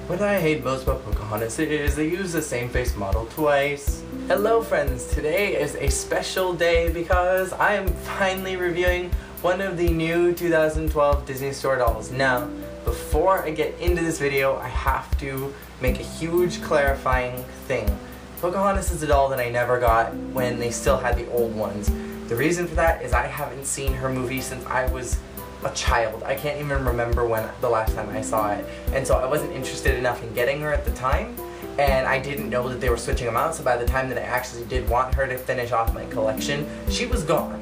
What I hate most about Pocahontas is they use the same face model twice. Hello friends, today is a special day because I am finally reviewing one of the new 2012 Disney Store dolls. Now, before I get into this video, I have to make a huge clarifying thing. Pocahontas is a doll that I never got when they still had the old ones. The reason for that is I haven't seen her movie since I was a child. I can't even remember when the last time I saw it, and so I wasn't interested enough in getting her at the time, and I didn't know that they were switching them out, so by the time that I actually did want her to finish off my collection, she was gone.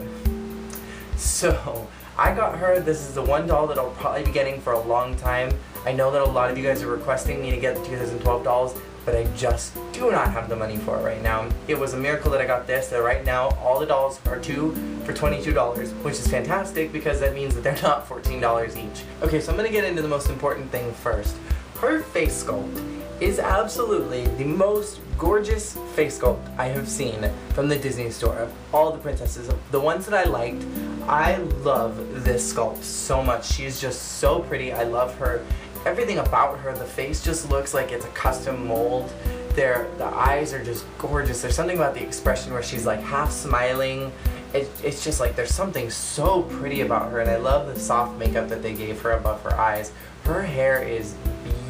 So I got her. This is the one doll that I'll probably be getting for a long time. I know that a lot of you guys are requesting me to get the 2012 dolls, but I just do not have the money for it right now. It was a miracle that I got this. So right now, all the dolls are two for $22, which is fantastic because that means that they're not $14 each. Okay, so I'm gonna get into the most important thing first. Her face sculpt is absolutely the most gorgeous face sculpt I have seen from the Disney Store. Of all the princesses, the ones that I liked, I love this sculpt so much. She is just so pretty. I love her. Everything about her, the face just looks like it's a custom mold. The eyes are just gorgeous. There's something about the expression where she's like half smiling. It's just like there's something so pretty about her, and I love the soft makeup that they gave her above her eyes. Her hair is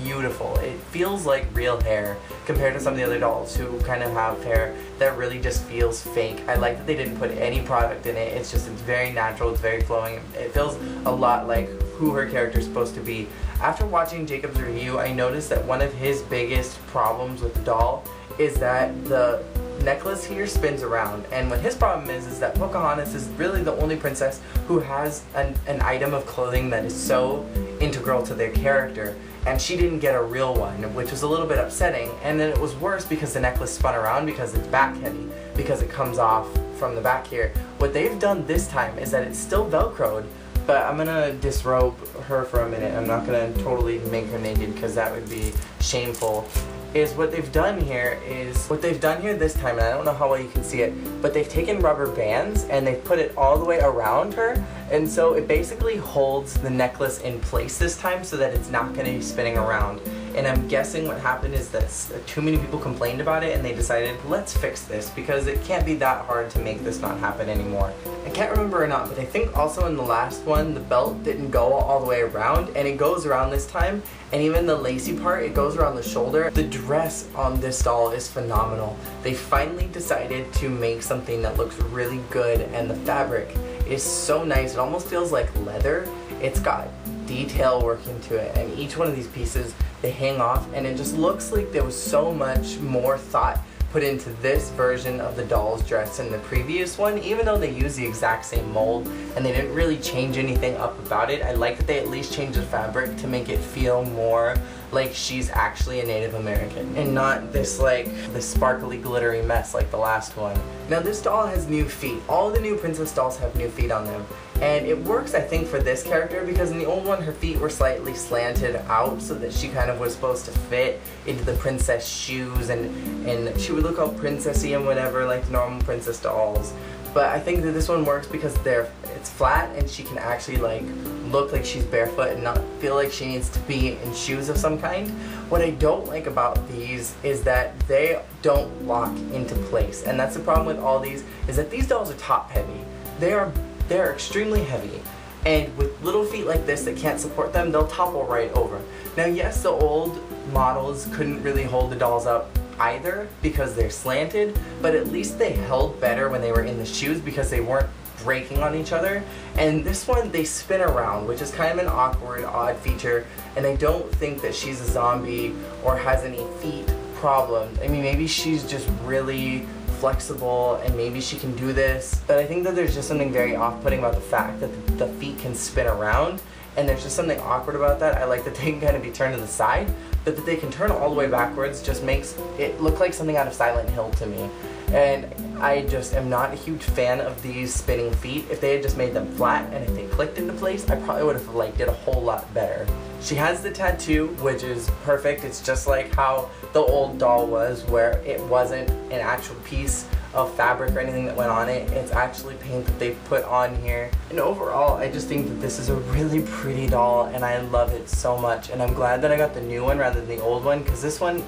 beautiful. It feels like real hair compared to some of the other dolls who kind of have hair that really just feels fake. I like that they didn't put any product in it. It's very natural, it's very flowing. It feels a lot like who her character is supposed to be. After watching Jacob's review, I noticed that one of his biggest problems with the doll is that the necklace here spins around, and what his problem is that Pocahontas is really the only princess who has an item of clothing that is so integral to their character, and she didn't get a real one, which was a little bit upsetting. And then it was worse because the necklace spun around because it's back heavy, because it comes off from the back here. What they've done this time is that it's still velcroed, but I'm gonna disrobe her for a minute. I'm not gonna totally make her naked because that would be shameful. What they've done here this time, and I don't know how well you can see it, but they've taken rubber bands and they've put it all the way around her, and so it basically holds the necklace in place this time so that it's not going to be spinning around. And I'm guessing what happened is that too many people complained about it and they decided, let's fix this because it can't be that hard to make this not happen anymore. I can't remember or not, but I think also in the last one the belt didn't go all the way around, and it goes around this time, and even the lacy part, it goes around the shoulder. The dress on this doll is phenomenal. They finally decided to make something that looks really good, and the fabric is so nice. It almost feels like leather. It's got detail work into it, and each one of these pieces, they hang off, and it just looks like there was so much more thought put into this version of the doll's dress than the previous one. Even though they use the exact same mold and they didn't really change anything up about it, I like that they at least changed the fabric to make it feel more like she's actually a Native American and not this sparkly glittery mess like the last one. Now this doll has new feet. All the new princess dolls have new feet on them, and it works I think for this character because in the old one her feet were slightly slanted out so that she kind of was supposed to fit into the princess shoes, and she would look all princessy and whatever like normal princess dolls. But I think that this one works because it's flat and she can actually look like she's barefoot and not feel like she needs to be in shoes of some kind. What I don't like about these is that they don't lock into place, and that's the problem with all these, is that these dolls are top heavy. They're extremely heavy, and with little feet like this that can't support them, they'll topple right over. Now yes, the old models couldn't really hold the dolls up either because they're slanted, but at least they held better when they were in the shoes because they weren't breaking on each other. And this one, they spin around, which is kind of an awkward, odd feature, and I don't think that she's a zombie or has any feet problems. I mean, maybe she's just really flexible and maybe she can do this, but I think that there's just something very off-putting about the fact that the feet can spin around, and there's just something awkward about that. I like that they can kind of be turned to the side, but that they can turn all the way backwards just makes it look like something out of Silent Hill to me. And I just am not a huge fan of these spinning feet. If they had just made them flat and if they clicked into place, I probably would have liked it a whole lot better. She has the tattoo, which is perfect. It's just like how the old doll was, where it wasn't an actual piece of fabric or anything that went on it. It's actually paint that they've put on here. And overall, I just think that this is a really pretty doll, and I love it so much. And I'm glad that I got the new one rather than the old one, because this one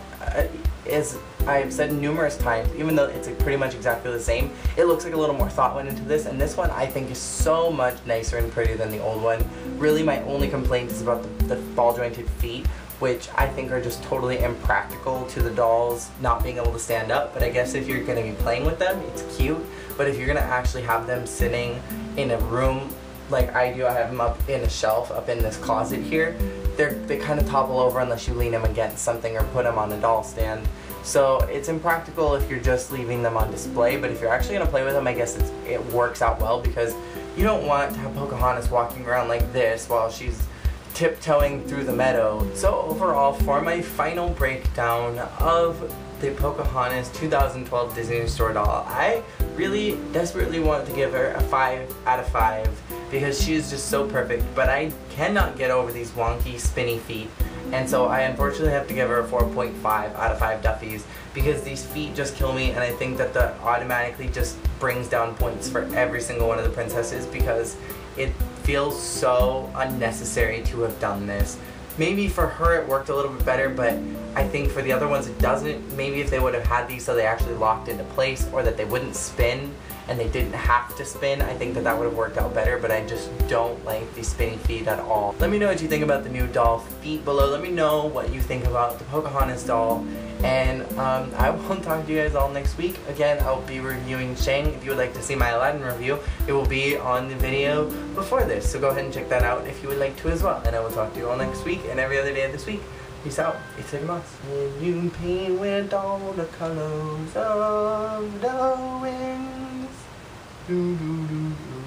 is, I've said numerous times, even though it's pretty much exactly the same, it looks like a little more thought went into this, and this one I think is so much nicer and prettier than the old one. Really, my only complaint is about the ball jointed feet, which I think are just totally impractical to the dolls not being able to stand up. But I guess if you're going to be playing with them, it's cute. But if you're going to actually have them sitting in a room like I do, I have them up in a shelf up in this closet here, they kind of topple over unless you lean them against something or put them on a doll stand. So it's impractical if you're just leaving them on display, but if you're actually going to play with them, I guess it works out well, because you don't want to have Pocahontas walking around like this while she's tiptoeing through the meadow. So overall, for my final breakdown of the Pocahontas 2012 Disney Store doll, I really desperately wanted to give her a 5 out of 5 because she is just so perfect, but I cannot get over these wonky spinny feet, and so I unfortunately have to give her a 4.5 out of 5 Duffies because these feet just kill me, and I think that that automatically just brings down points for every single one of the princesses because it feels so unnecessary to have done this. Maybe for her it worked a little bit better, but I think for the other ones it doesn't. Maybe if they would have had these so they actually locked into place, or that they wouldn't spin and they didn't have to spin, I think that that would have worked out better, but I just don't like these spinning feet at all. Let me know what you think about the new doll feet below. Let me know what you think about the Pocahontas doll, and I will talk to you guys all next week. Again, I'll be reviewing Shang. If you would like to see my Aladdin review, it will be on the video before this, so go ahead and check that out if you would like to as well. And I will talk to you all next week and every other day of this week. Peace out. It's Sigmas. When you paint with all the colors of the winds. Do, do, do, do.